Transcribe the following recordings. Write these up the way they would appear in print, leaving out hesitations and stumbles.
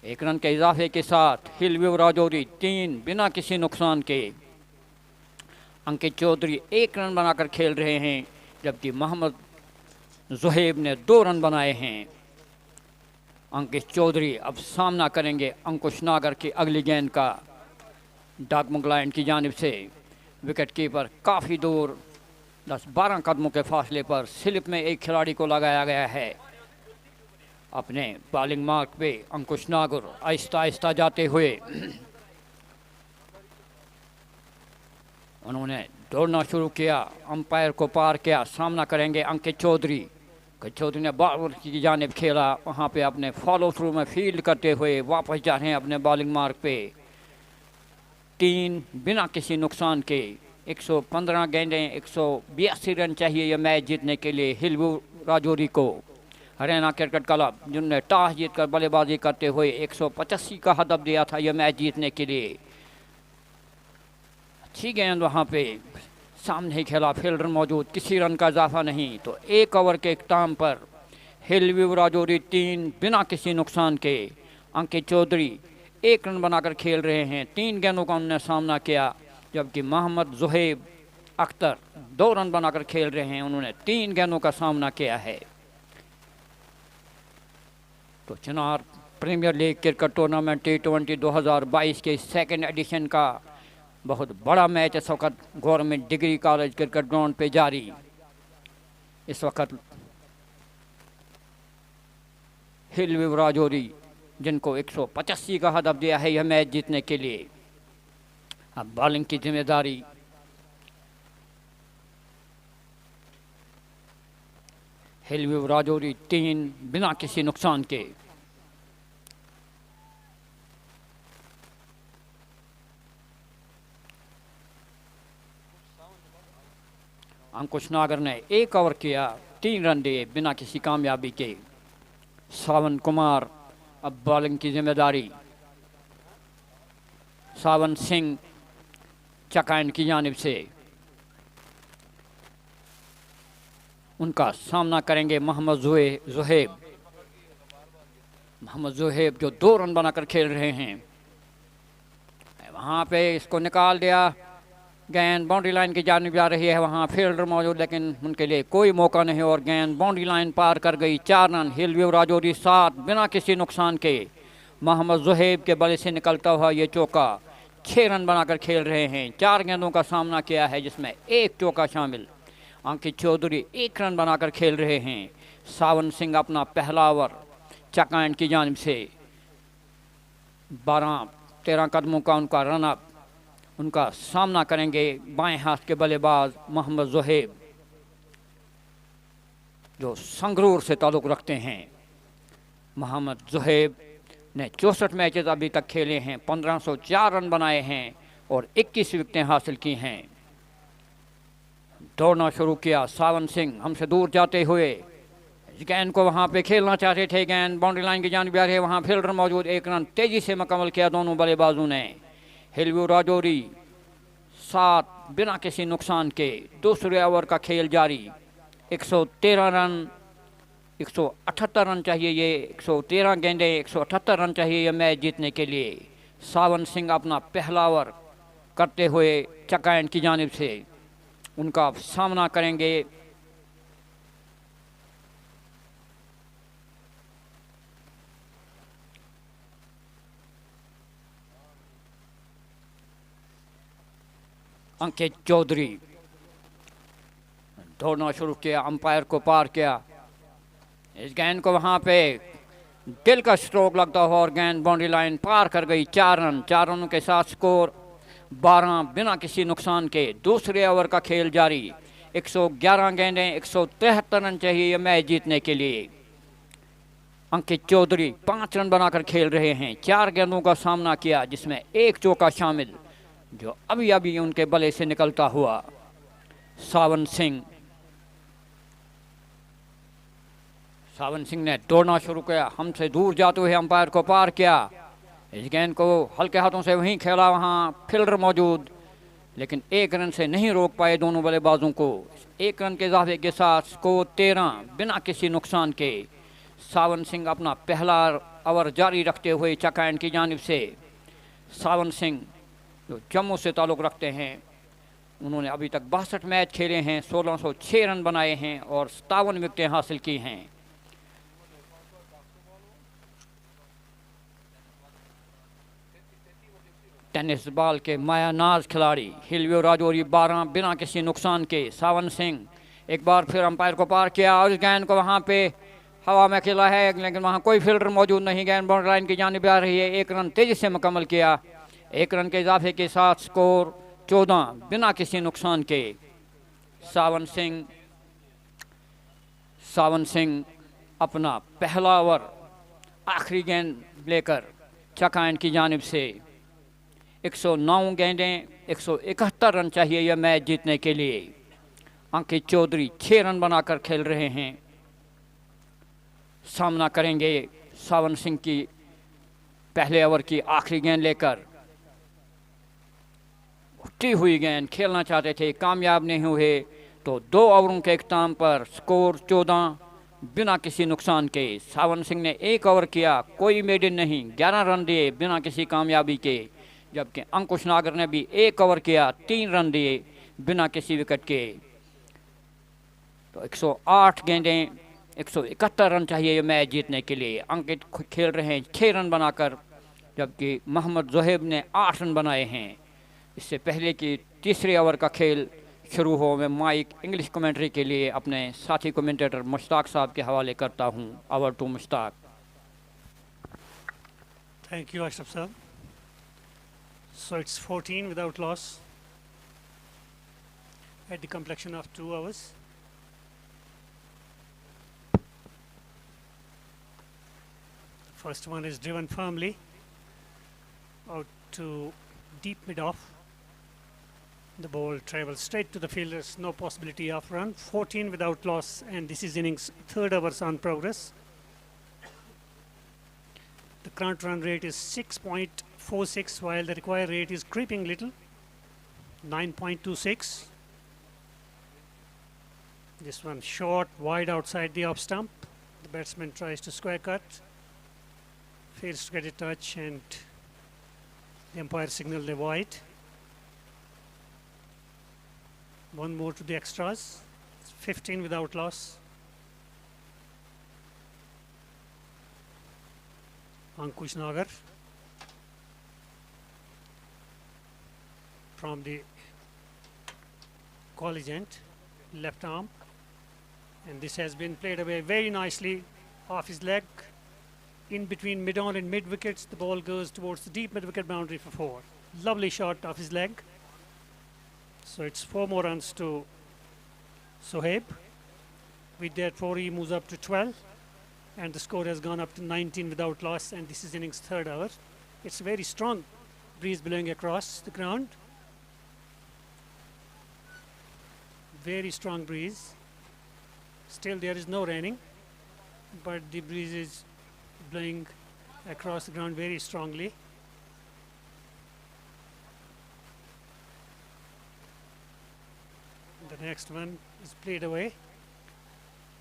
1 run के इजाफे के साथ हिलव्यू राजौरी 3 बिना किसी नुकसान के। अंकित चौधरी 1 रन बनाकर खेल रहे हैं, जबकि मोहम्मद जुहैब ने 2 रन बनाए हैं। अंकित चौधरी अब सामना करेंगे अंकुश नागर की अगली गेंद का। डग मुगलाइन की जानिब से विकेट कीपर काफ़ी दूर 10-12 कदमों के फासले पर स्लिप में एक खिलाड़ी को लगाया गया है। अपने बॉलिंग मार्क पे अंकुश नागर आहिस्ता आहिस्ता जाते हुए उन्होंने दौड़ना शुरू किया, अंपायर को पार किया। सामना करेंगे अंकित चौधरी। अंकित चौधरी ने बॉलर की जानिब खेला, वहाँ पे अपने फॉलो थ्रू में फील्ड करते हुए वापस जा रहे हैं अपने बॉलिंग मार्क पे। 3 बिना किसी नुकसान के। 115 गेंदें, 182 रन चाहिए यह मैच जीतने के लिए हिलव्यू राजौरी को। रैना क्रिकेट क्लब जिन्होंने टॉस जीतकर बल्लेबाजी करते हुए 185 का हदफ दिया था यह मैच जीतने के लिए। अच्छी गेंद वहाँ पे सामने ही खेला, फील्डर मौजूद, किसी रन का इजाफा नहीं। तो 1 ओवर के इख्ताम पर हिलव्यू राजौरी 3 बिना किसी नुकसान के। अंकित चौधरी 1 रन बनाकर खेल रहे हैं, 3 गेंदों का उन्होंने सामना किया, जबकि मोहम्मद जुहैब अख्तर 2 रन बनाकर खेल रहे हैं, उन्होंने 3 गेंदों का सामना किया है। तो Chinar premier league cricket tournament T20 2022 के 2nd एडिशन का बहुत बड़ा मैच इस वक्त government degree college cricket ground पे जारी। इस वक्त हिलव्यू राजौरी जिनको 185 का हदफ दिया है यह मैच जीतने के लिए, अब बॉलिंग की जिम्मेदारी हिलव्यू राजौरी 3 बिना किसी नुकसान के। अंकुश नागर ने 1 ओवर किया, 3 रन दिए बिना किसी कामयाबी के। सावन कुमार अब बॉलिंग की जिम्मेदारी सावन सिंह चकाइन की जानिब से, उनका सामना करेंगे मोहम्मद जुहैब। मोहम्मद जुहैब जो 2 रन बनाकर खेल रहे हैं, वहाँ पे इसको निकाल दिया, गेंद बाउंड्री लाइन की जानिब जा रही है, वहाँ फील्डर मौजूद, लेकिन उनके लिए कोई मौका नहीं और गेंद बाउंड्री लाइन पार कर गई। 4 रन हिलव्यू राजौरी 7 बिना किसी नुकसान के। मोहम्मद जुहैब के बल्ले से निकलता हुआ ये चौका, 6 रन बनाकर खेल रहे हैं। 4 गेंदों का सामना किया है जिसमें 1 चौका शामिल। अंकित चौधरी 1 रन बनाकर खेल रहे हैं। सावन सिंह अपना पहला ओवर चकाइन की जानिब से 12-13 कदमों का उनका रन अप, उनका सामना करेंगे बाएं हाथ के बल्लेबाज मोहम्मद जुहैब जो संगरूर से ताल्लुक़ रखते हैं। मोहम्मद जुहैब ने 64 मैचेस अभी तक खेले हैं, 1504 रन बनाए हैं और 21 विकेटें हासिल की हैं। दौड़ना शुरू किया सावन सिंह, हमसे दूर जाते हुए गेंद को वहाँ पे खेलना चाहते थे, गेंद बाउंड्री लाइन की जानिब आ रही है, वहाँ फील्डर मौजूद। 1 रन तेज़ी से मुकम्मल किया दोनों बल्लेबाजों ने। हिलव्यू राजौरी 7 बिना किसी नुकसान के। दूसरे ओवर का खेल जारी। 113 रन, 178 रन चाहिए ये, 113 गेंदें, 178 रन चाहिए ये मैच जीतने के लिए। सावन सिंह अपना पहला ओवर करते हुए चकाइन की जानिब से, उनका सामना करेंगे अंकित चौधरी। दौड़ना शुरू किया, अंपायर को पार किया, इस गेंद को वहाँ पे दिल का स्ट्रोक लगता हुआ और गेंद बाउंड्री लाइन पार कर गई। 4 रन, 4 रनों के साथ स्कोर 12 बिना किसी नुकसान के। दूसरे ओवर का खेल जारी। 111 गेंदें, 173 रन चाहिए यह मैच जीतने के लिए। अंकित चौधरी 5 रन बनाकर खेल रहे हैं। 4 गेंदों का सामना किया जिसमें 1 चौका शामिल जो अभी अभी उनके बल्ले से निकलता हुआ। सावन सिंह ने दौड़ना शुरू किया, हमसे दूर जाते हुए अंपायर को पार किया, इस गेंद को हल्के हाथों से वहीं खेला, वहाँ फील्डर मौजूद, लेकिन 1 रन से नहीं रोक पाए दोनों बल्लेबाजों को। 1 रन के इजाफे के साथ स्कोर 13 बिना किसी नुकसान के। सावन सिंह अपना पहला ओवर जारी रखते हुए चक एंड की जानिब से सावन सिंह जो जम्मू से ताल्लुक़ रखते हैं, उन्होंने अभी तक 62 मैच खेले हैं, 1606 रन बनाए हैं और 57 विकेटें हासिल की हैं। टेनिस बॉल के मायानाज खिलाड़ी हिलवे राजौरी 12 बिना किसी नुकसान के। सावन सिंह एक बार फिर अंपायर को पार किया और इस गेंद को वहाँ पे हवा में खेला है, लेकिन वहाँ कोई फील्डर मौजूद नहीं। गेंद बाउंड्री लाइन की जानिब आ रही है। 1 रन तेजी से मुकम्मल किया। 1 रन के इजाफे के साथ स्कोर 14 बिना किसी नुकसान के। सावन सिंह अपना पहला ओवर आखिरी गेंद लेकर चक एंड की जानिब से 109 गेंदें, 171 रन चाहिए यह मैच जीतने के लिए। अंकित चौधरी 6 रन बनाकर खेल रहे हैं। सामना करेंगे सावन सिंह की पहले ओवर की आखिरी गेंद लेकर। उठती हुई गेंद खेलना चाहते थे, कामयाब नहीं हुए, तो 2 ओवरों के इख्ताम पर स्कोर 14 बिना किसी नुकसान के। सावन सिंह ने 1 ओवर किया, कोई मेडन नहीं, 11 रन दिए बिना किसी कामयाबी के, जबकि अंकुश नागर ने भी 1 ओवर किया, 3 रन दिए बिना किसी विकेट के। तो 108 गेंदें, 171 रन चाहिए ये मैच जीतने के लिए। अंकित खेल रहे हैं 6 रन बनाकर, जबकि मोहम्मद जोहेब ने 8 रन बनाए हैं। इससे पहले कि तीसरे ओवर का खेल शुरू हो, मैं माइक इंग्लिश कमेंट्री के लिए अपने साथी कमेंटेटर मुश्ताक साहब के हवाले करता हूं। Over to Mushtaq. Thank you Ashraf sahab. So it's 14 without loss at the completion of 2 hours. The first one is driven firmly out to deep mid-off. The ball travels straight to the fielders, no possibility of run. 14 without loss, and this is innings 3rd overs on progress. The current run rate is 6.46, while the required rate is creeping little, 9.26. This one short, wide outside the off stump. The batsman tries to square cut, fails to get a touch, and the umpire signaled a wide. One more to the extras. It's 15 without loss. Ankush Nagar from the college end, left arm, and this has been played away very nicely off his leg. In between mid-on and mid-wickets, the ball goes towards the deep mid-wicket boundary for 4. Lovely shot off his leg. So it's 4 more runs to Sohaib. With that 4, he moves up to 12. And the score has gone up to 19 without loss, and this is innings 3rd over. It's a very strong breeze blowing across the ground. Very strong breeze. Still there is no raining, but the breeze is blowing across the ground very strongly. The next one is played away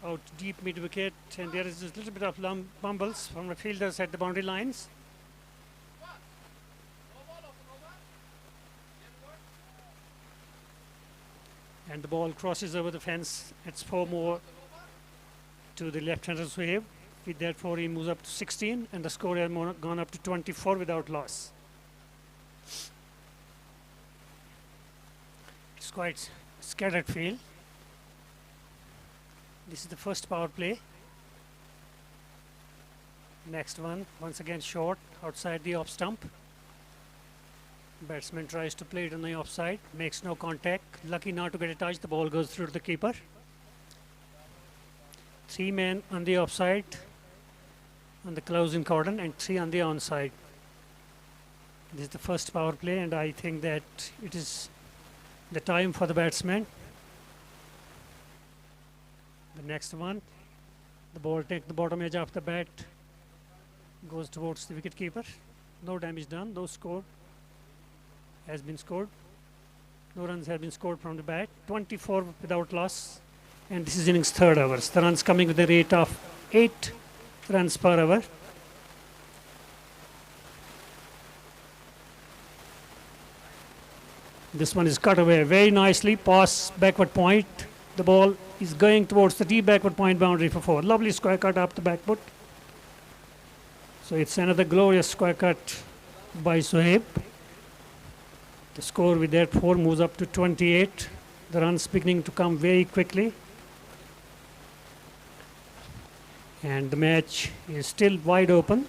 out deep mid wicket, and there is a little bit of bumbles from the fielders at the boundary lines. And the ball crosses over the fence. It's 4 more to the left-hander's wave. With that 4, he moves up to 16, and the score has gone up to 24 without loss. It's quite scattered field. This is the first power play. Next one, once again short, outside the off stump. Batsman tries to play it on the offside, makes no contact. Lucky not to get a touch, the ball goes through to the keeper. 3 men on the offside, on the closing cordon, and 3 on the onside. This is the first power play, and I think that it is the time for the batsman. The next one, the ball takes the bottom edge of the bat, goes towards the wicket keeper. No damage done, no score has been scored. No runs have been scored from the bat. 24 without loss, and this is innings 3rd overs. The runs coming with a rate of 8 runs per over. This one is cut away very nicely. Pass backward point. The ball is going towards the deep backward point boundary for 4. Lovely square cut up the back foot. So it's another glorious square cut by Sohaib. The score with that 4 moves up to 28. The runs beginning to come very quickly. And the match is still wide open.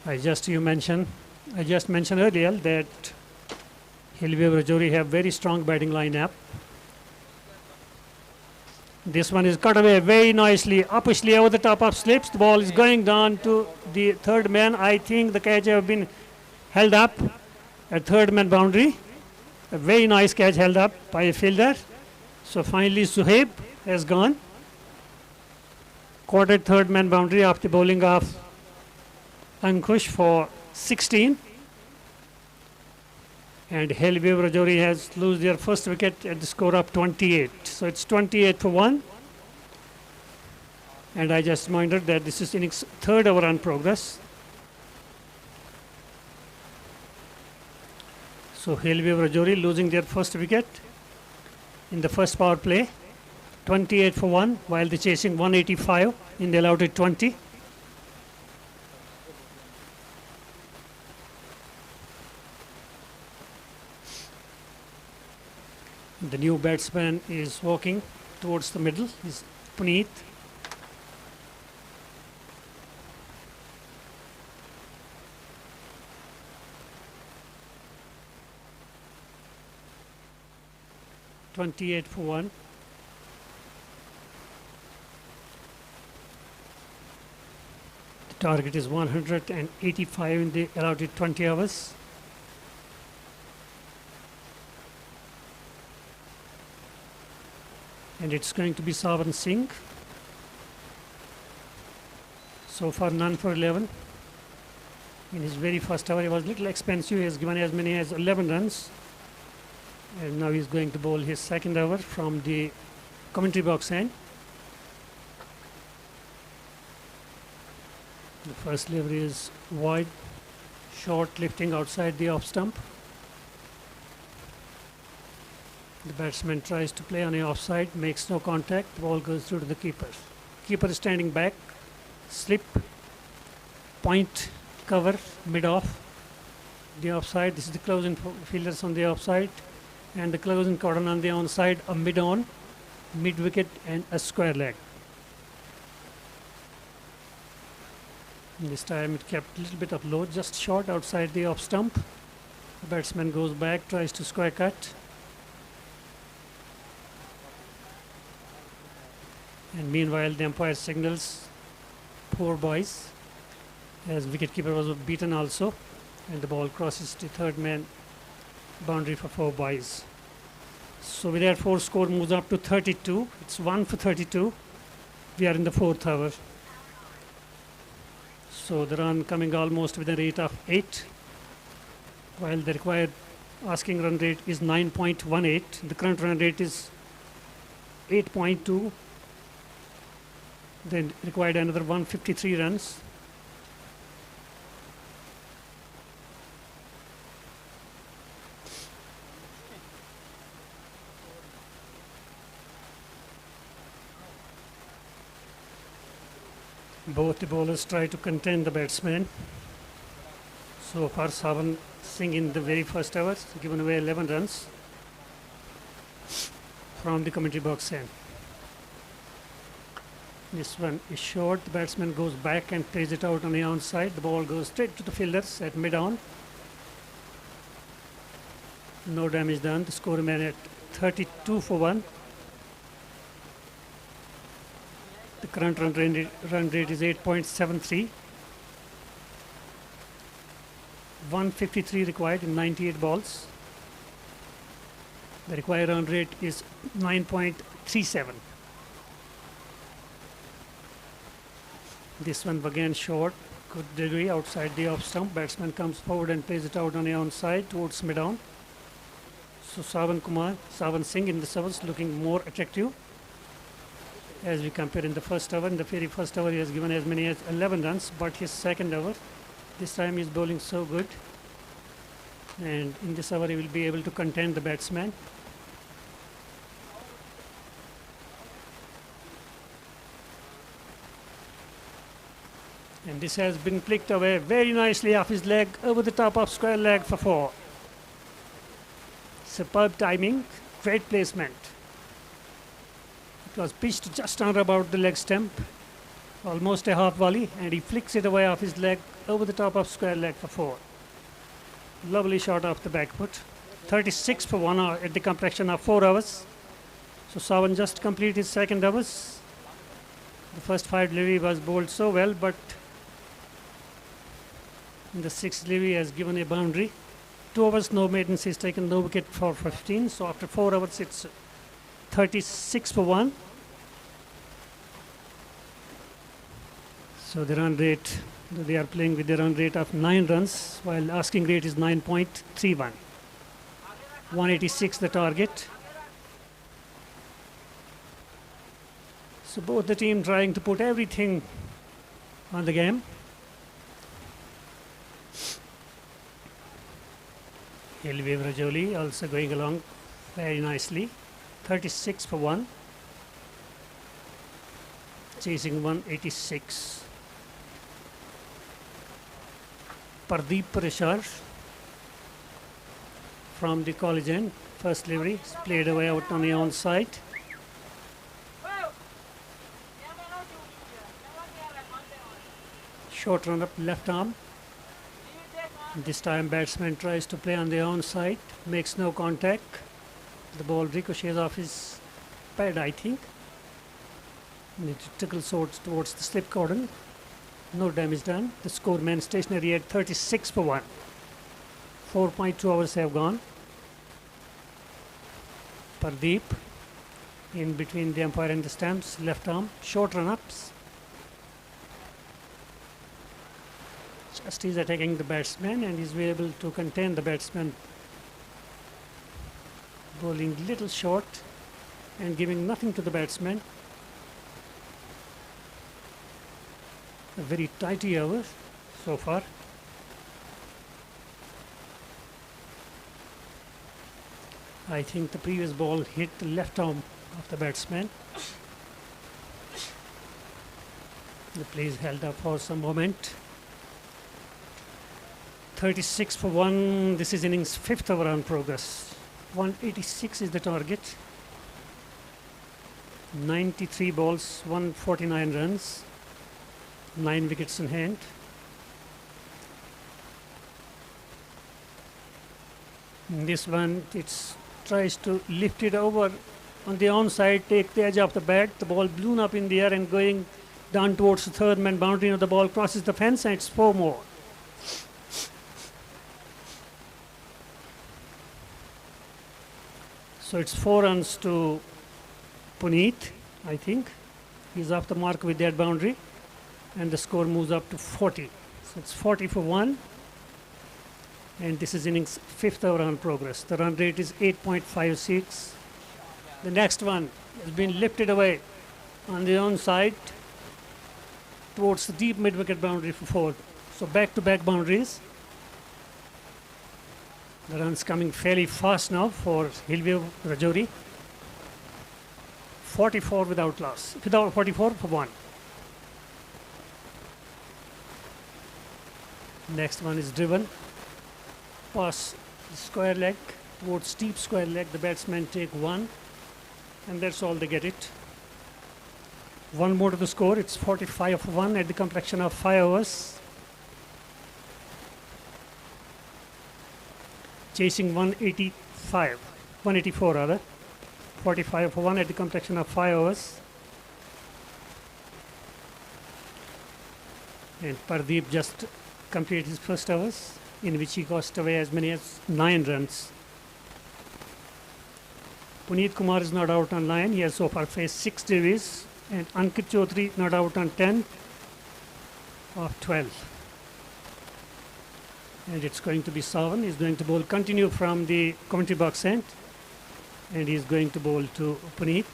I just mentioned earlier that Hillview Rajouri have very strong batting lineup. This one is cut away very nicely, upishly over the top of slips. The ball is going down to the third man. I think the catch have been held up at third man boundary. A very nice catch held up by a fielder. So finally Sohaib has gone. Caught at third man boundary after bowling of Ankush for 16. And Hillview Rajouri has lost their first wicket at the score of 28. So it's 28 for 1. And I just reminded that this is innings third over on progress. So Hillview Rajouri losing their first wicket in the first power play. 28 for 1 while they're chasing 185 in the allotted 20. The new batsman is walking towards the middle, is Puneet. .28 for 1. The target is 185 in the allotted 20 overs. And it's going to be Savan Singh. So far none for 11. In his very first over he was a little expensive. He has given as many as 11 runs. And now he's going to bowl his second over from the commentary box end. The first delivery is wide, short, lifting outside the off stump. The batsman tries to play on the offside, makes no contact, the ball goes through to the keeper. Keeper is standing back, slip, point, cover, mid-off. The offside, this is the closing fielders on the offside, and the closing cordon on the onside, a mid-on, mid-wicket and a square leg. And this time it kept a little bit of low, just short outside the off stump. The batsman goes back, tries to square cut. And meanwhile, the umpire signals 4 boys as wicketkeeper was beaten also, and the ball crosses the third man boundary for 4 boys. So with that 4 score moves up to 32. It's 1 for 32. We are in the 4th over. So the run coming almost with a rate of 8, while the required asking run rate is 9.18. The current run rate is 8.2. Then required another 153 runs. Both the bowlers try to contain the batsman. So far Savan Singh in the very first over given away 11 runs from the commentary box end. This one is short. The batsman goes back and plays it out on the onside. The ball goes straight to the fielders at mid-on. No damage done. The score remains at 32 for 1. The current run rate is 8.73. 153 required in 98 balls. The required run rate is 9.37. This one again short, good delivery outside the off stump. Batsman comes forward and plays it out on the onside towards mid-on. So Savan Singh in this over is looking more attractive as we compare in the first over. In the very first over he has given as many as 11 runs, but his second over, this time he is bowling so good And in this over, he will be able to contain the batsman. And this has been flicked away very nicely off his leg over the top of square leg for 4. Superb timing, great placement. It was pitched just on about the leg stump, almost a half volley, and he flicks it away off his leg over the top of square leg for 4. Lovely shot off the back foot. 36 for 1 at the completion of 4 overs. So Sawan just completed his second overs. The first 5 delivery was bowled so well, but in the 6th delivery has given a boundary. 2 overs, no maidens, he's taken no wicket for 15. So after 4 overs, it's 36 for 1. So the run rate, they are playing with the run rate of 9 runs, while asking rate is 9.31. 186 the target. So both the team trying to put everything on the game. Rajouri also going along very nicely. 36 for 1. Chasing 186. Pardeep Parishar from the college end. First delivery played away out on the onside. Short run up left arm. This time batsman tries to play on the onside, makes no contact. The ball ricochets off his pad, I think. And it tickles towards the slip cordon. No damage done. The score remains stationary at 36 for 1. 4.2 hours have gone. Pardeep in between the umpire and the stumps, left arm, short run-ups. Just he's attacking the batsman and he's able to contain the batsman. Bowling little short and giving nothing to the batsman. A very tighty over so far. I think the previous ball hit the left arm of the batsman. The play is held up for some moment. 36 for 1. This is innings 5th over on progress. 186 is the target. 93 balls, 149 runs. 9 wickets in hand. In this one, it tries to lift it over on the onside, take the edge of the bat. The ball blown up in the air and going down towards the third man boundary. The ball crosses the fence and it's 4 more. So it's 4 runs to Puneet, I think. He's off the mark with that boundary. And the score moves up to 40. So it's 40 for 1. And this is innings 5th over on progress. The run rate is 8.56. The next one has been lifted away on the onside towards the deep mid-wicket boundary for 4. So back-to-back boundaries. The run's coming fairly fast now for Rajouri. 44 without loss. 44 for 1. Next one is driven. Pass the square leg towards steep square leg. The batsmen take 1. And that's all they get it. 1 more to the score. It's 45 for 1 at the completion of 5 overs. Chasing 184 rather. 45 for 1 at the completion of 5 overs. And Pardeep just completed his first overs, in which he cost away as many as 9 runs. Puneet Kumar is not out on 9. He has so far faced 6 deliveries. And Ankit Chaudhary not out on 10 of 12. And it's going to be Sawan. He's going to bowl continue from the commentary box end. And he's going to bowl to Puneet.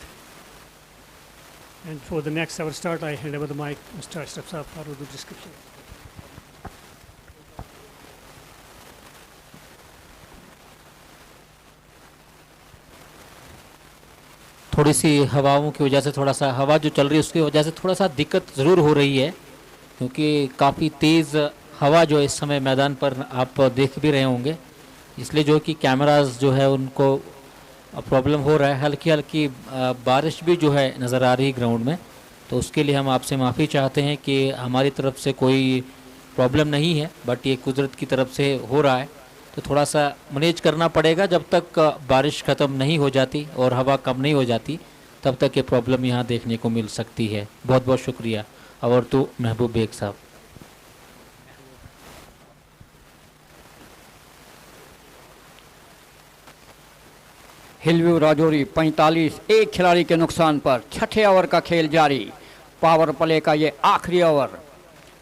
And for the next hour start, I hand over the mic to Mr. Ashraf Saab for the description. थोड़ी सी हवाओं की वजह से, थोड़ा सा हवा जो चल रही है उसकी वजह से थोड़ा सा दिक्कत ज़रूर हो रही है, क्योंकि काफ़ी तेज़ हवा जो इस समय मैदान पर आप देख भी रहे होंगे, इसलिए जो कि कैमरास जो है उनको प्रॉब्लम हो रहा है। हल्की हल्की बारिश भी जो है नज़र आ रही है ग्राउंड में, तो उसके लिए हम आपसे माफ़ी चाहते हैं कि हमारी तरफ से कोई प्रॉब्लम नहीं है, बट ये कुदरत की तरफ से हो रहा है, तो थोड़ा सा मैनेज करना पड़ेगा। जब तक बारिश ख़त्म नहीं हो जाती और हवा कम नहीं हो जाती तब तक ये प्रॉब्लम यहाँ देखने को मिल सकती है। बहुत बहुत शुक्रिया। और तो महबूब बेग साहब। हिलव्यू राजौरी 45, एक खिलाड़ी के नुकसान पर छठे ओवर का खेल जारी। पावर प्ले का ये आखिरी ओवर,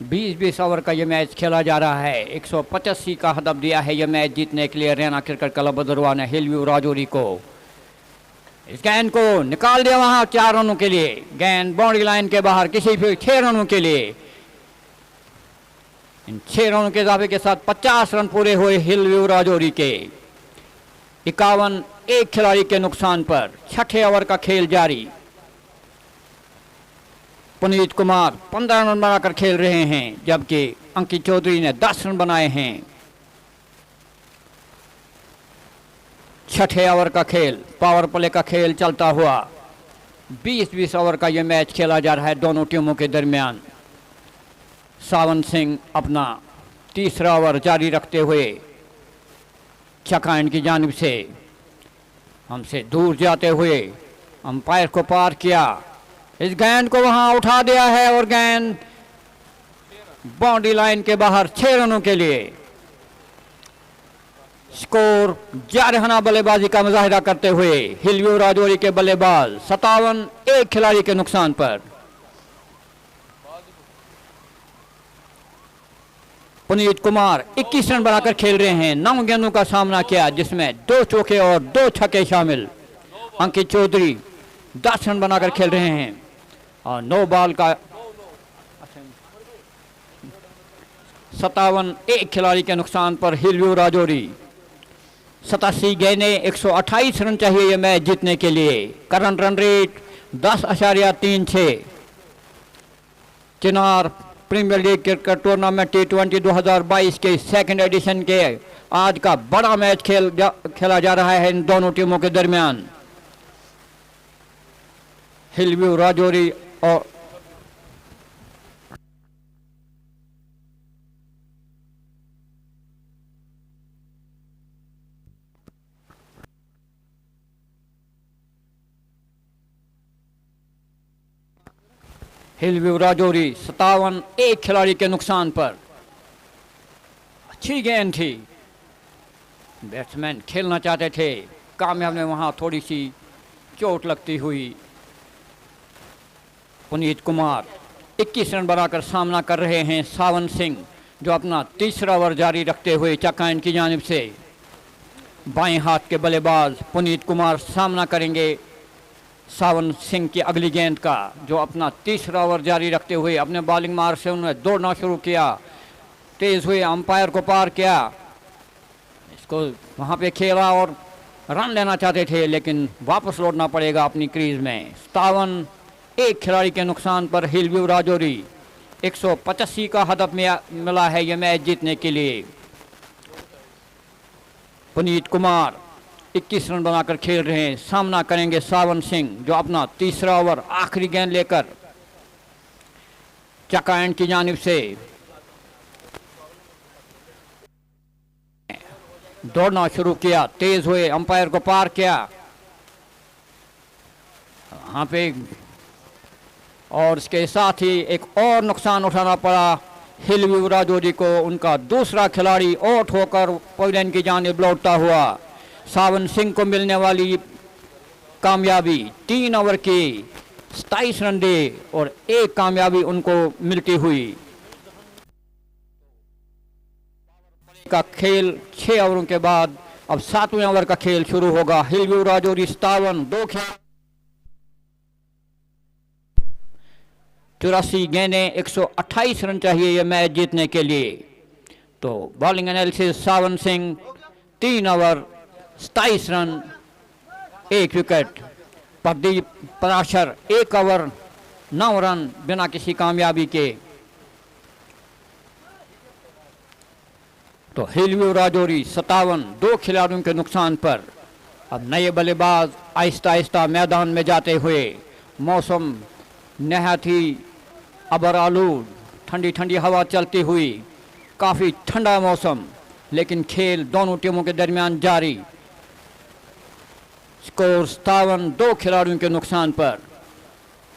20-20 ओवर का ये मैच खेला जा रहा है। 185 का हदफ दिया है ये मैच जीतने के लिए रैना क्रिकेट क्लब भदरवाह ने हिलव्यू राजौरी को। इस गेंद को निकाल दिया वहां 4 रनों के लिए। गेंद बाउंड्री लाइन के बाहर किसी भी 6 रनों के लिए। इन 6 रनों के इजाफे के साथ 50 रन पूरे हुए हिलव्यू राजौरी के। 51, एक खिलाड़ी के नुकसान पर छठे ओवर का खेल जारी। पुनीत कुमार 15 रन बनाकर खेल रहे हैं, जबकि अंकित चौधरी ने 10 रन बनाए हैं। छठे ओवर का खेल, पावर प्ले का खेल चलता हुआ 20-20 ओवर का यह मैच खेला जा रहा है दोनों टीमों के दरमियान। सावन सिंह अपना तीसरा ओवर जारी रखते हुए चकाइन की जानिब से हमसे दूर जाते हुए अंपायर को पार किया। इस गेंद को वहां उठा दिया है और गेंद बाउंड्री लाइन के बाहर 6 रनों के लिए। स्कोर जारहाना बल्लेबाजी का मुजाहिरा करते हुए हिलव्यू राजौरी के बल्लेबाज 57, एक खिलाड़ी के नुकसान पर। पुनीत कुमार 21 रन बनाकर खेल रहे हैं। 9 गेंदों का सामना किया, जिसमें 2 चौके और 2 छक्के शामिल। अंकित चौधरी 10 रन बनाकर खेल रहे हैं और 9 बॉल का 57, एक खिलाड़ी के नुकसान पर हिलव्यू राजौरी। 87 गेंदें, 128 रन चाहिए ये मैच जीतने के लिए। Current run rate 10.36। Chinar premier league cricket tournament T20 2022 के सेकंड एडिशन के आज का बड़ा मैच खेला जा रहा है इन दोनों टीमों के दरमियान। हिलव्यू राजौरी और हिलव्यू राजौरी 57, एक खिलाड़ी के नुकसान पर। अच्छी गेंद थी, बैट्समैन खेलना चाहते थे, कामयाब ने वहां थोड़ी सी चोट लगती हुई। पुनीत कुमार 21 रन बनाकर सामना कर रहे हैं सावन सिंह, जो अपना तीसरा ओवर जारी रखते हुए चकाइन की जानिब से। बाएं हाथ के बल्लेबाज पुनीत कुमार सामना करेंगे सावन सिंह की अगली गेंद का, जो अपना तीसरा ओवर जारी रखते हुए अपने बॉलिंग मार्ग से उन्होंने दौड़ना शुरू किया। तेज हुए, अंपायर को पार किया, इसको वहां पे खेला और रन लेना चाहते थे, लेकिन वापस लौटना पड़ेगा अपनी क्रीज में। 57, एक खिलाड़ी के नुकसान पर हिलव्यू राजौरी। 185 का हदफ मिला है यह मैच जीतने के लिए। पुनीत कुमार 21 रन बनाकर खेल रहे हैं, सामना करेंगे सावन सिंह, जो अपना तीसरा ओवर आखिरी गेंद लेकर चकाइन की जानिब से दौड़ना शुरू किया। तेज हुए, अंपायर को पार किया वहां पे, और इसके साथ ही एक और नुकसान उठाना पड़ा हिलव्यू राजौरी को। उनका दूसरा खिलाड़ी आउट होकर पवेलियन की जानिब लौटता हुआ। सावन सिंह को मिलने वाली कामयाबी 3 ओवर की 27 रन दे और एक कामयाबी उनको मिलती हुई। का खेल 6 ओवरों के बाद अब 7वें ओवर का खेल शुरू होगा। हिलव्यू राजौरी 57, 2 84 गेंदें, 128 रन चाहिए यह मैच जीतने के लिए। तो bowling analysis Sawan Singh 3 over 27 run, 1 wicket. Pradeep Parashar 1 over 9 run बिना किसी कामयाबी के। तो हिलव्यू राजौरी 57 2 खिलाड़ियों के नुकसान पर। अब नए बल्लेबाज आहिस्ता आहिस्ता मैदान में जाते हुए। मौसम नहायत ही अबरालूद, ठंडी ठंडी हवा चलती हुई, काफ़ी ठंडा मौसम, लेकिन खेल दोनों टीमों के दरमियान जारी। स्कोर 57 2 खिलाड़ियों के नुकसान पर।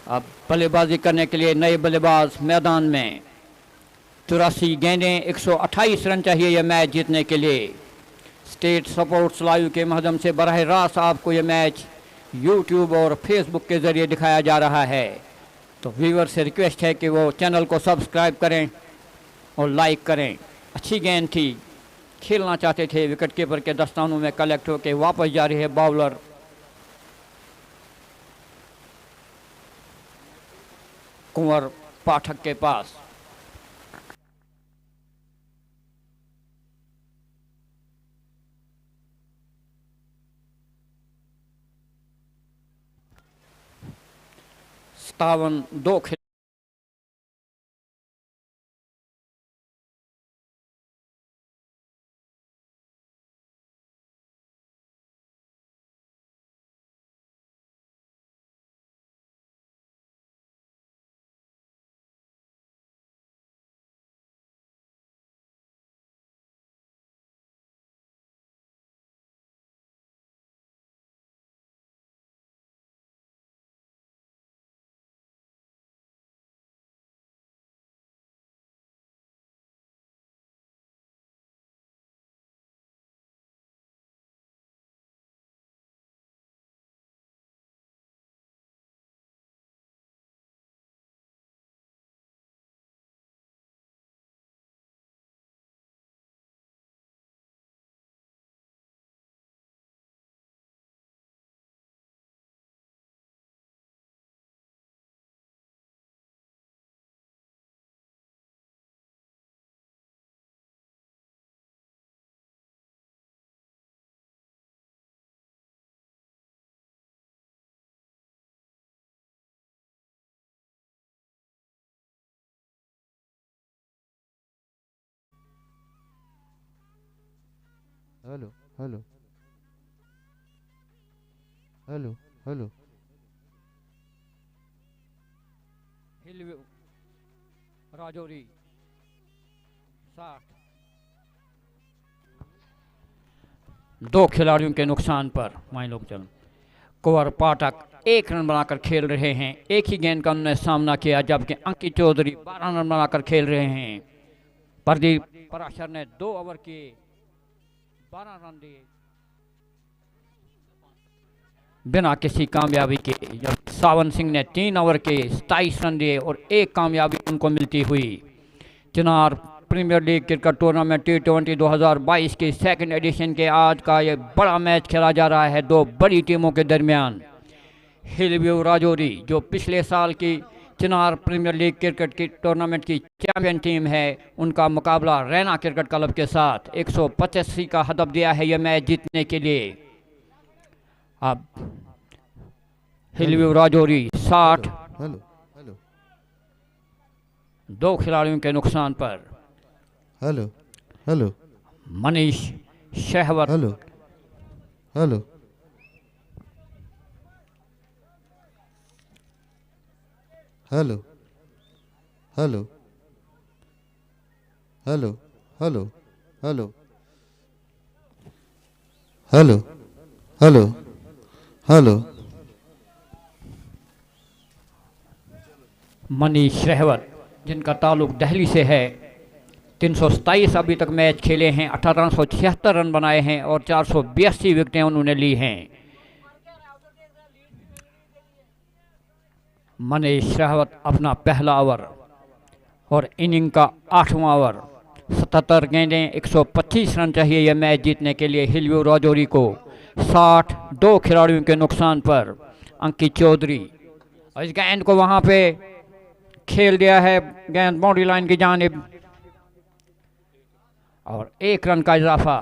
अब बल्लेबाजी करने के लिए नए बल्लेबाज मैदान में। 84 गेंदें, 128 रन चाहिए यह मैच जीतने के लिए। स्टेट सपोर्ट्स लाइव के माध्यम से बराह रास्त आपको यह मैच यूट्यूब और फेसबुक के ज़रिए दिखाया जा रहा है। तो व्यूअर से रिक्वेस्ट है कि वो चैनल को सब्सक्राइब करें और लाइक करें। अच्छी गेंद थी, खेलना चाहते थे, विकेट कीपर के दस्तानों में कलेक्ट होकर वापस जा रही है बाउलर। कुंवर पाठक के पास। सत्तावन 2 hello hello hello hello. Hillview Rajouri 60 2 खिलाड़ियों के नुकसान पर। वहीं लोग चल कुंवर पाठक 1 रन बनाकर खेल रहे हैं। एक ही गेंद का उन्होंने सामना किया, जबकि अंकित चौधरी 12 रन बनाकर खेल रहे हैं। प्रदीप पराशर ने 2 ओवर किए, 12 रन दिए बिना किसी कामयाबी के। जब सावन सिंह ने 3 ओवर के 27 रन दिए और 1 कामयाबी उनको मिलती हुई। Chinar premier league cricket tournament T20 2022 के 2nd एडिशन के आज का ये बड़ा मैच खेला जा रहा है 2 बड़ी टीमों के दरमियान। हिलव्यू राजौरी जो पिछले साल की चिनार प्रीमियर लीग क्रिकेट की टूर्नामेंट की चैंपियन टीम है, उनका मुकाबला रैना क्रिकेट क्लब के साथ 185 का हदफ दिया है यह मैच जीतने के लिए। अब हिलव्यू राजौरी 60 हेलो हेलो 2 खिलाड़ियों के नुकसान पर। Hello hello Manish Shehwat hello hello hello hello hello hello hello hello hello hello. Manish Shehwat जिनका ताल्लुक दिल्ली से है, 327 अभी तक मैच खेले हैं, 1876 रन बनाए हैं और 482 विकेटें उन्होंने ली हैं। मनीष शेहवत अपना पहला ओवर और इनिंग का 8वां ओवर। 77 गेंदें, 125 रन चाहिए यह मैच जीतने के लिए हिलव्यू राजौरी को। 60 2 खिलाड़ियों के नुकसान पर। अंकित चौधरी और इस गेंद को वहां पे खेल दिया है, गेंद बाउंड्री लाइन की जानिब और 1 रन का इजाफा।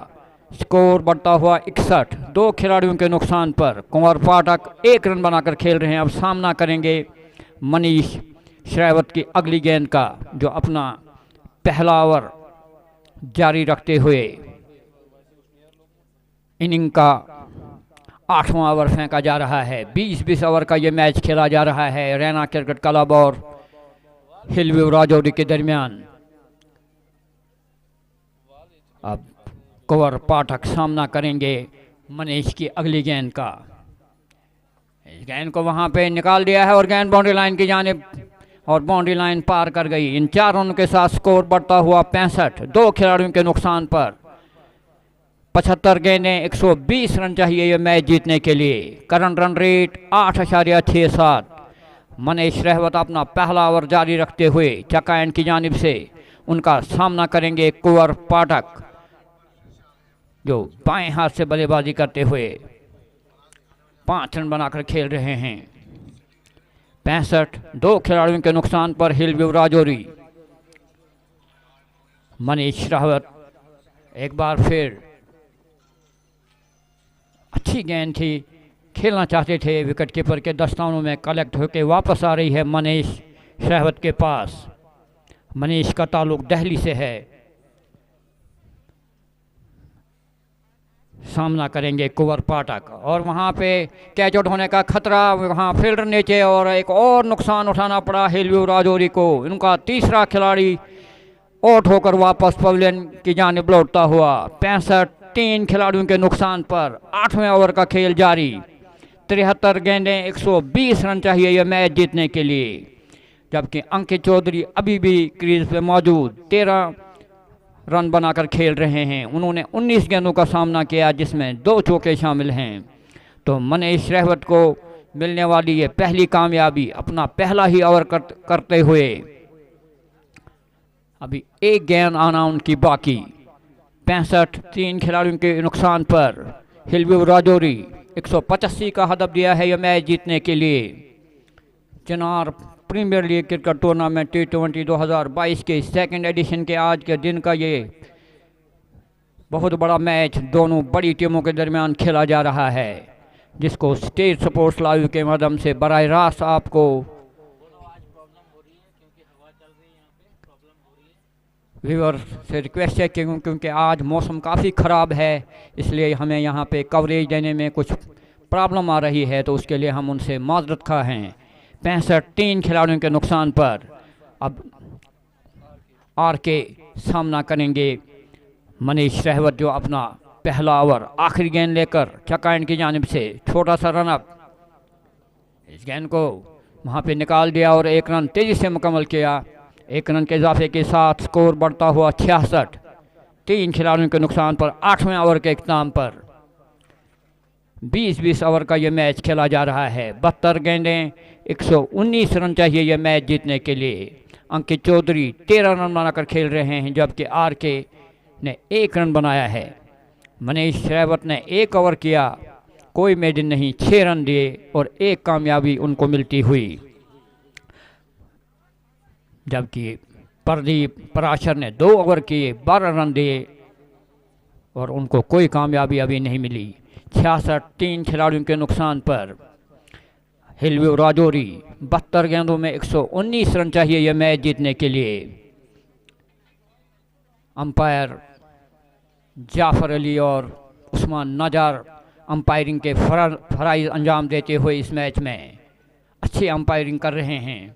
स्कोर बढ़ता हुआ 61, 2 खिलाड़ियों के नुकसान पर। कुंवर पाठक 1 रन बनाकर खेल रहे हैं। अब सामना करेंगे मनीष श्रावत की अगली गेंद का, जो अपना पहला ओवर जारी रखते हुए इनिंग का 8वां ओवर फेंका जा रहा है। 20-20 ओवर का ये मैच खेला जा रहा है रैना क्रिकेट क्लब और हिलव्यू राजौरी के दरमियान। अब कुंवर पाठक सामना करेंगे मनीष की अगली गेंद का। इस गेंद को वहां पे निकाल दिया है और गेंद बाउंड्री लाइन की जानिब और बाउंड्री लाइन पार कर गई। इन 4 रनों के साथ स्कोर बढ़ता हुआ 65, 2 खिलाड़ियों के नुकसान पर। 75 गेंदें, 120 रन चाहिए ये मैच जीतने के लिए। Current run rate 8.67। Manish Rawat अपना पहला ओवर जारी रखते हुए चक्का एंड की जानिब से उनका सामना करेंगे कुंवर पाठक, जो बाएं हाथ से बल्लेबाजी करते हुए 5 रन बनाकर खेल रहे हैं। 65, 2 खिलाड़ियों के नुकसान पर हिलव्यू राजौरी। मनीष रावत एक बार फिर अच्छी गेंद थी, खेलना चाहते थे, विकेट कीपर के दस्तानों में कलेक्ट होकर वापस आ रही है मनीष रावत के पास। मनीष का ताल्लुक दिल्ली से है। सामना करेंगे कुंवर पाठक और वहां पे कैच आउट होने का खतरा, वहां फील्डर नीचे और एक और नुकसान उठाना पड़ा हिलव्यू राजौरी को। इनका तीसरा खिलाड़ी आउट होकर वापस पवेलियन की जानिब लौटता हुआ। 65, 3 खिलाड़ियों के नुकसान पर 8वें ओवर का खेल जारी। 73 गेंदें, 120 रन चाहिए यह मैच जीतने के लिए, जबकि अंकित चौधरी अभी भी क्रीज पे मौजूद 13 रन बनाकर खेल रहे हैं। उन्होंने 19 गेंदों का सामना किया, जिसमें 2 चौके शामिल हैं। तो मनीष रावत को मिलने वाली ये पहली कामयाबी अपना पहला ही ओवर करते हुए। अभी 1 गेंद आना उनकी बाकी। 65, 3 खिलाड़ियों के नुकसान पर हिलव्यू राजौरी 185 का हदफ दिया है यह मैच जीतने के लिए। Chinar premier league cricket tournament T20 2022 के 2nd एडिशन के आज के दिन का ये बहुत बड़ा मैच दोनों बड़ी टीमों के दरमियान खेला जा रहा है, जिसको स्टेट स्पोर्ट्स लाइव के माध्यम से बराह रास्त आपको व्यूअर से रिक्वेस्ट है कि क्योंकि आज मौसम काफ़ी ख़राब है, इसलिए हमें यहाँ पे कवरेज देने में कुछ प्रॉब्लम आ रही है, तो उसके लिए हम उनसे माजरत खा हैं। 65, 3 खिलाड़ियों के नुकसान पर अब आर के सामना करेंगे मनीष रावत, जो अपना पहला ओवर आखिरी गेंद लेकर चक्का एंड की जानिब से छोटा सा रन अप। इस गेंद को वहाँ पे निकाल दिया और 1 रन तेज़ी से मुकम्मल किया। 1 रन के इजाफे के साथ स्कोर बढ़ता हुआ 66, 3 खिलाड़ियों के नुकसान पर 8वें ओवर के इख्तिताम पर। 20-20 ओवर का यह मैच खेला जा रहा है। 72 गेंदें, 119 रन चाहिए यह मैच जीतने के लिए। अंकित चौधरी 13 रन बनाकर खेल रहे हैं, जबकि आर के ने 1 रन बनाया है। मनीष रावत ने 1 ओवर किया, कोई मेडन नहीं, 6 रन दिए और 1 कामयाबी उनको मिलती हुई, जबकि प्रदीप पराशर ने 2 ओवर किए, 12 रन दिए और उनको कोई कामयाबी अभी नहीं मिली। 66, 3 खिलाड़ियों के नुकसान पर हिलव्यू राजौरी। 72 गेंदों में 119 रन चाहिए यह मैच जीतने के लिए। अंपायर जाफर अली और उस्मान नजार अंपायरिंग के फराइज अंजाम देते हुए इस मैच में अच्छी अंपायरिंग कर रहे हैं।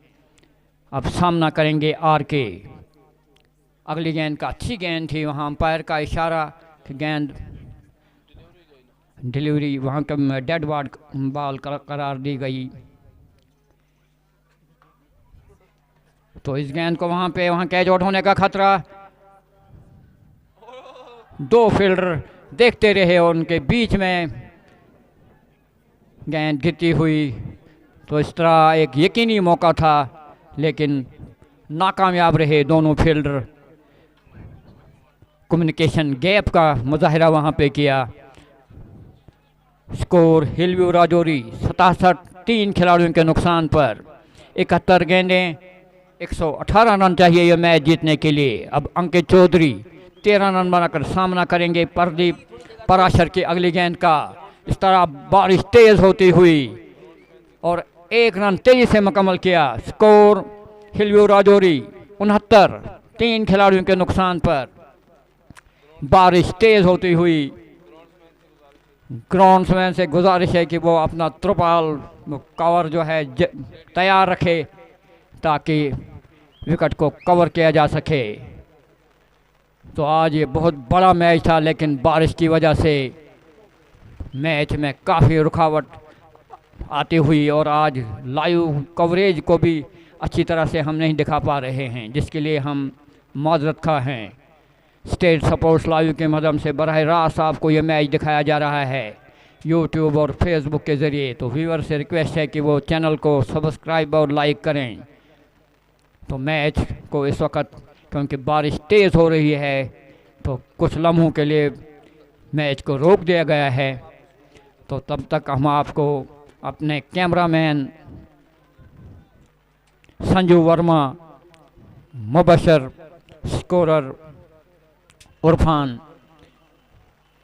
अब सामना करेंगे आर के। अगली गेंद का अच्छी गेंद थी, वहाँ अंपायर का इशारा कि गेंद डिलीवरी वहाँ का डेड बॉल करार दी गई। तो इस गेंद को वहाँ कैच आउट होने का खतरा। 2 फील्डर देखते रहे और उनके बीच में गेंद गिरती हुई, तो इस तरह एक यकीनी मौका था, लेकिन नाकामयाब रहे दोनों फील्डर। कम्युनिकेशन गैप का मुजाहिरा वहाँ पे किया। स्कोर हिलव्यू राजौरी 67, 3 खिलाड़ियों के नुकसान पर। 71 गेंदें, 118 रन चाहिए यह मैच जीतने के लिए। अब अंकित चौधरी 13 रन बनाकर सामना करेंगे प्रदीप पराशर की अगली गेंद का। इस तरह बारिश तेज होती हुई और 1 रन तेजी से मुकम्मल किया। स्कोर हिलव्यू राजौरी 69, 3 खिलाड़ियों के नुकसान पर। बारिश तेज होती हुई ग्राउंड्समैन से गुजारिश है कि वो अपना त्रिपाल कवर जो है तैयार रखे ताकि विकेट को कवर किया जा सके। तो आज ये बहुत बड़ा मैच था, लेकिन बारिश की वजह से मैच में काफ़ी रुकावट आती हुई और आज लाइव कवरेज को भी अच्छी तरह से हम नहीं दिखा पा रहे हैं, जिसके लिए हम माजरत खा हैं। स्टेट सपोर्ट्स लाइव के माध्यम से बराह रास्त आपको ये मैच दिखाया जा रहा है यूट्यूब और फेसबुक के ज़रिए। तो व्यूअर से रिक्वेस्ट है कि वो चैनल को सब्सक्राइब और लाइक करें। तो मैच को इस वक्त क्योंकि बारिश तेज़ हो रही है तो कुछ लम्हों के लिए मैच को रोक दिया गया है। तो तब तक हम आपको अपने कैमरामैन संजू वर्मा, मुबशर, स्कोरर उरफान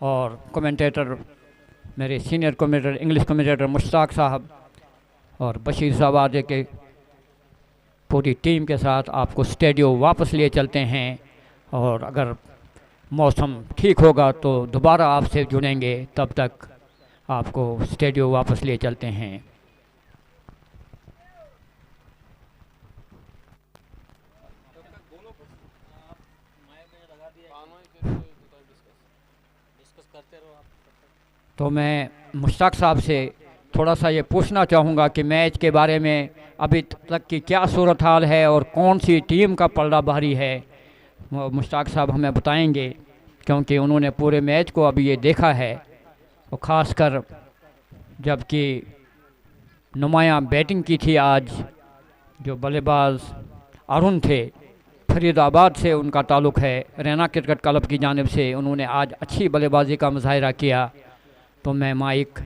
और कमेंटेटर मेरे senior commentator English commentator Mushtaq साहब और बशीर साहब आदि के पूरी टीम के साथ आपको स्टेडियो वापस लिए चलते हैं। और अगर मौसम ठीक होगा तो दोबारा आपसे जुड़ेंगे। तब तक आपको स्टेडियो वापस लिए चलते हैं। तो मैं मुश्ताक साहब से थोड़ा सा ये पूछना चाहूँगा कि मैच के बारे में अभी तक की क्या सूरत हाल है और कौन सी टीम का पलड़ा भारी है। वो मुश्ताक साहब हमें बताएंगे क्योंकि उन्होंने पूरे मैच को अभी ये देखा है और ख़ासकर जबकि नुमायाँ बैटिंग की थी आज। जो बल्लेबाज अरुण थे, फरीदाबाद से उनका ताल्लुक़ है, रैना क्रिकेट क्लब की जानिब से उन्होंने आज अच्छी बल्लेबाजी का मुजाहिरा किया। तो मैं माइक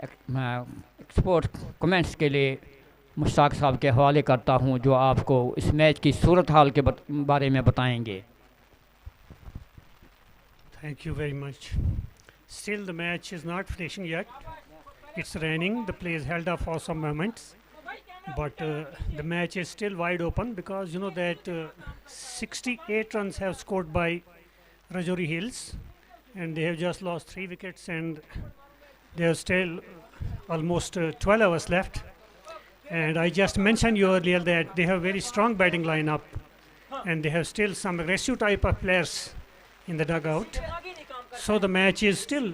एक्सपोर्ट कमेंट्स के लिए मुश्ताक साहब के हवाले करता हूं, जो आपको इस मैच की सूरत हाल के बारे में बताएंगे। Thank you very much. Still the match is not finishing yet. It's raining. The play is held up for some moments. But the match is still wide open because you know that 68 runs have scored by Rajouri Hills and they have just lost 3 wickets and there are still almost 12 hours left. And I just mentioned you earlier that they have very strong batting lineup and they have still some aggressive type of players in the dugout. So the match is still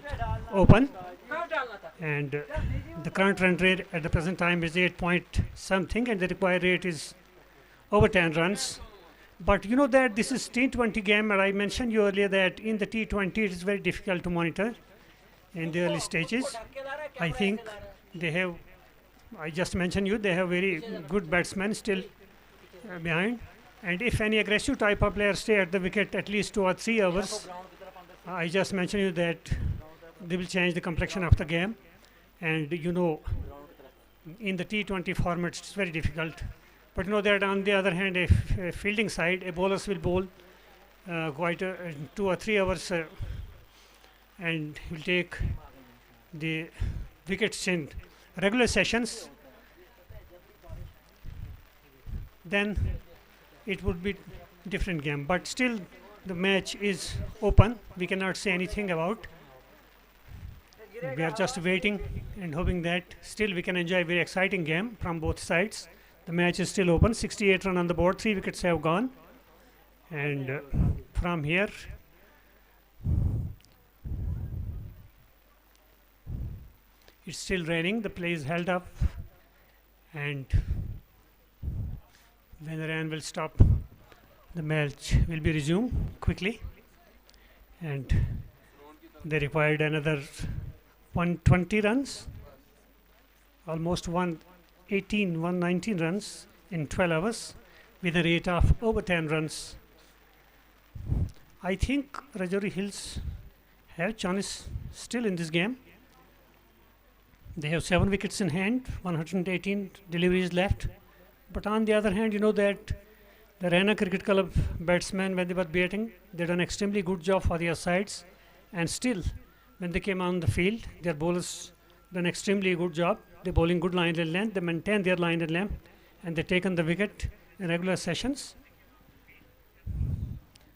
open and the current run rate at the present time is 8 point something and the required rate is over 10 runs. But you know that this is T20 game and I mentioned you earlier that in the T20 it is very difficult to monitor in the early stages. I think they have, I just mentioned you, they have very good batsmen still behind. And if any aggressive type of players stay at the wicket at least 2 or 3 hours, I just mentioned you that they will change the complexion of the game. And you know, in the T20 format, it's very difficult. But you know that on the other hand, if fielding side, a bowlers will bowl quite 2 or 3 hours and will take the wickets in regular sessions, then it would be different game. But still the match is open. We cannot say anything about. We are just waiting and hoping that still we can enjoy a very exciting game from both sides. The match is still open. 68 runs on the board. 3 wickets have gone. And from here, it's still raining. The play is held up. And when the rain will stop, the match will be resumed quickly. And they required another 120 runs, almost 119 runs in 12 hours with a rate of over 10 runs. I think Rajouri Hills have chance still in this game. They have 7 wickets in hand, 118 deliveries left. But on the other hand, you know that The Raina Cricket Club batsmen, when they were batting, they done extremely good job for their sides, and still, when they came on the field, their bowlers done extremely good job. They bowling good line and length. They maintain their line and length, and they taken the wicket in regular sessions.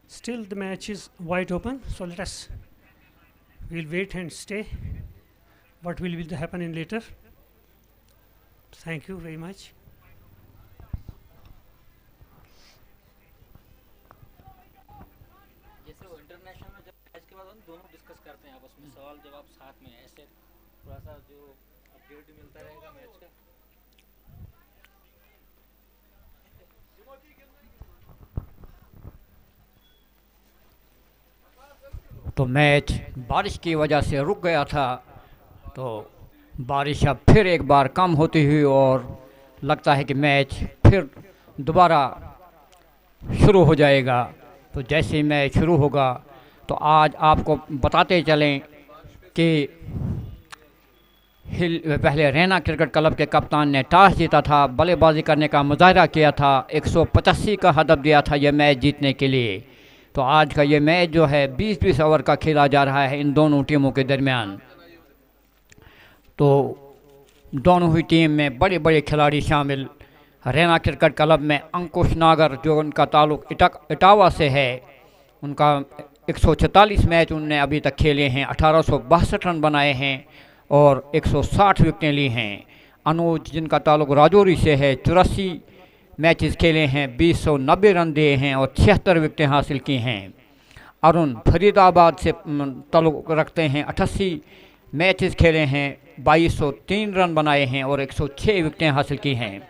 Still, the match is wide open. So we'll wait and stay. What will happen in later? Thank you very much. जैसे वो international में जब match के बाद हम दोनों discuss करते हैं आपस में सवाल जवाब साथ में ऐसे थोड़ा सा जो अपडेट भी मिलता रहेगा मैच का। तो मैच बारिश की वजह से रुक गया था, तो बारिश अब फिर एक बार कम होती हुई और लगता है कि मैच फिर दोबारा शुरू हो जाएगा। तो जैसे ही मैच शुरू होगा तो आज आपको बताते चलें कि पहले रैना क्रिकेट क्लब के कप्तान ने टॉस जीता था, बल्लेबाजी करने का मुजाहरा किया था, 185 का हदफ दिया था यह मैच जीतने के लिए। तो आज का ये मैच जो है 20-20 ओवर का खेला जा रहा है इन दोनों टीमों के दरमियान। तो दोनों ही टीम में बड़े बड़े खिलाड़ी शामिल। रैना क्रिकेट क्लब में अंकुश नागर, जो उनका ताल्लुक इटावा से है, उनका 146 मैच उनने अभी तक खेले हैं, 1862 रन बनाए हैं और 160 विकेटें ली हैं। अनुज, जिनका ताल्लुक राजौरी से है, 84 मैचेस खेले हैं, 290 रन दिए हैं और 76 विकेटें हासिल की हैं। अरुण फरीदाबाद से ताल्लुक रखते हैं, 88 मैचेस खेले हैं, 2203 रन बनाए हैं और 106 विकेटें हासिल की हैं।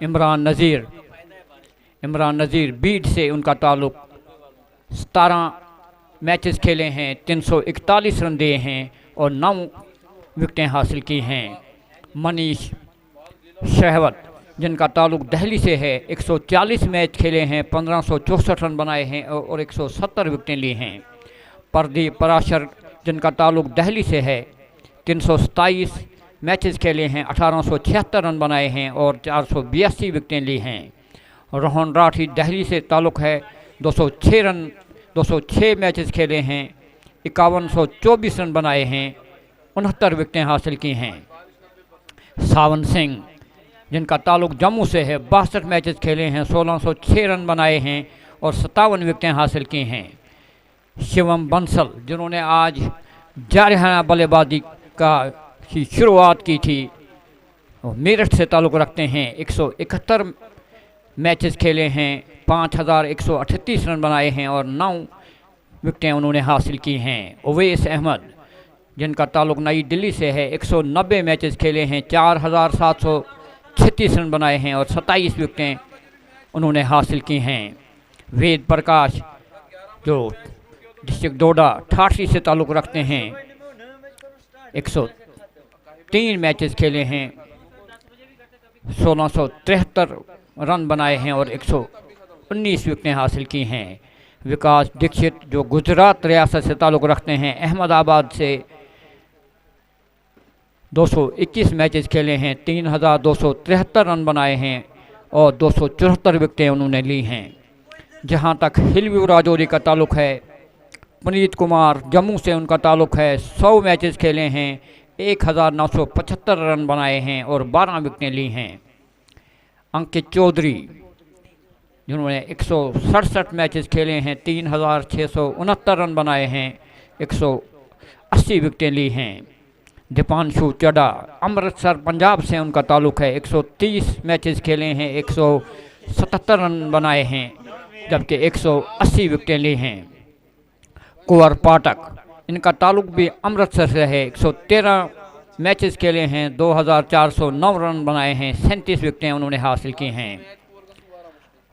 इमरान नज़ीर बीड से उनका ताल्लुक, 17 मैचेस खेले हैं, 341 रन दिए हैं और 9 विकेटें हासिल की हैं। मनीष शहवत, जिनका ताल्लुक दिल्ली से है, 140 मैच खेले हैं, 1564 रन बनाए हैं और 170 विकेटें ली हैं। प्रदीप पराशर, जिनका ताल्लुक दिल्ली से है, 327 मैचेस खेले हैं, 1876 रन बनाए हैं और 482 विकेटें ली हैं। रोहन राठी दिल्ली से ताल्लुक है, 206 मैचेस खेले हैं, 5124 रन बनाए हैं, 69 विकेटें हासिल की हैं। सावन सिंह, जिनका ताल्लुक जम्मू से है, 62 मैचेस खेले हैं, 1606 रन बनाए हैं और 57 विकेटें हासिल की हैं। शिवम बंसल, जिन्होंने आज जारहाना बल्लेबाजी की शुरुआत की थी, मेरठ से ताल्लुक़ रखते हैं, 171 मैचेस खेले हैं, 5138 रन बनाए हैं और 9 विकेटें उन्होंने हासिल की हैं। उवैस अहमद, जिनका ताल्लुक नई दिल्ली से है, 190 मैचेस खेले हैं, 4736 रन बनाए हैं और 27 विकेटें उन्होंने हासिल की हैं। वेद प्रकाश, जो डिस्ट्रिक्ट डोडा ठाठरी से ताल्लुक़ रखते हैं, 103 मैचेस खेले हैं, 1673 रन बनाए हैं और 119 विकेटें हासिल की हैं। विकास दीक्षित, जो गुजरात रियासत से ताल्लुक़ रखते हैं, अहमदाबाद से 221 मैचेस खेले हैं, 3273 रन बनाए हैं और 274 विकेटें उन्होंने ली हैं। जहां तक हिलव्यू राजौरी का ताल्लुक़ है, पुनीत कुमार, जम्मू से उनका ताल्लुक़ है, 100 मैचेस खेले हैं, 1975 रन बनाए हैं और 12 विकेटें ली हैं। अंकित चौधरी, जिन्होंने 167 मैचेस खेले हैं, 3669 रन बनाए हैं, 180 विकेटें ली हैं। दीपांशु चड्ढा, अमृतसर पंजाब से उनका ताल्लुक़ है, 130 मैचेस खेले हैं, 177 रन बनाए हैं जबकि 180 विकेटें ली हैं। कुंवर पाठक, इनका ताल्लुक़ भी अमृतसर से है, 113 मैचेस खेले हैं, 2409 रन बनाए हैं, 37 विकेटें उन्होंने हासिल की हैं।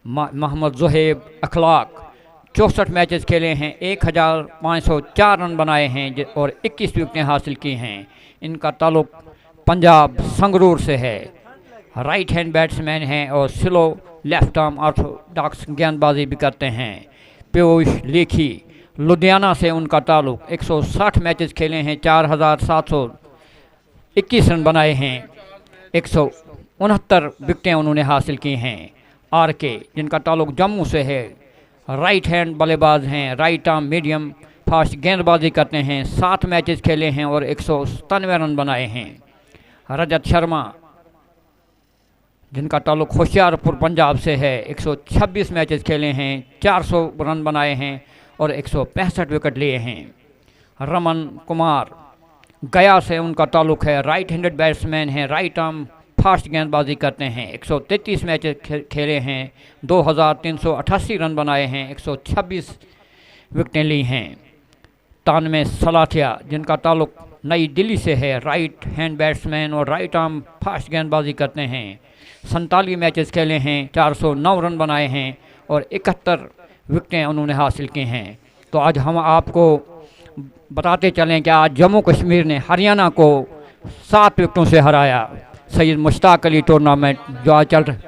मोहम्मद ज़ुहैब अखलाक, 64 मैचेस खेले हैं, 1504 रन बनाए हैं और 21 विकेटें हासिल की हैं। इनका ताल्लुक़ पंजाब संगरूर से है, राइट हैंड बैट्समैन हैं और स्लो लेफ्ट आर्म ऑर्थोडॉक्स गेंदबाजी भी करते हैं। पीयूष लेखी, लुधियाना से उनका ताल्लुक़, 160 मैचेस खेले हैं, 4721 रन बनाए हैं, 169 विकेटें उन्होंने हासिल की हैं। आर के, जिनका ताल्लुक जम्मू से है, राइट हैंड बल्लेबाज हैं, राइट आर्म मीडियम फास्ट गेंदबाजी करते हैं, 7 मैचेस खेले हैं और 197 रन बनाए हैं। रजत शर्मा, जिनका ताल्लुक होशियारपुर पंजाब से है, 126 मैचेस खेले हैं, 400 रन बनाए हैं और 165 विकेट लिए हैं। रमन कुमार, गया से उनका ताल्लुक है, राइट हैंडेड बैट्समैन हैं, राइट आर्म फास्ट गेंदबाजी करते हैं, 133 मैचेस खेले हैं, 2388 रन बनाए हैं, 126 विकेटें ली हैं। तानवे सलाथिया, जिनका ताल्लुक नई दिल्ली से है, राइट हैंड बैट्समैन और राइट आर्म फास्ट गेंदबाजी करते हैं, 47 मैचेस खेले हैं, 409 रन बनाए हैं और 71 विकेटें उन्होंने हासिल की हैं। तो आज हम आपको बताते चलें कि आज जम्मू कश्मीर ने हरियाणा को 7 विकेटों से हराया। सैयद मुश्ताक अली टूर्नामेंट जो आज चल रहा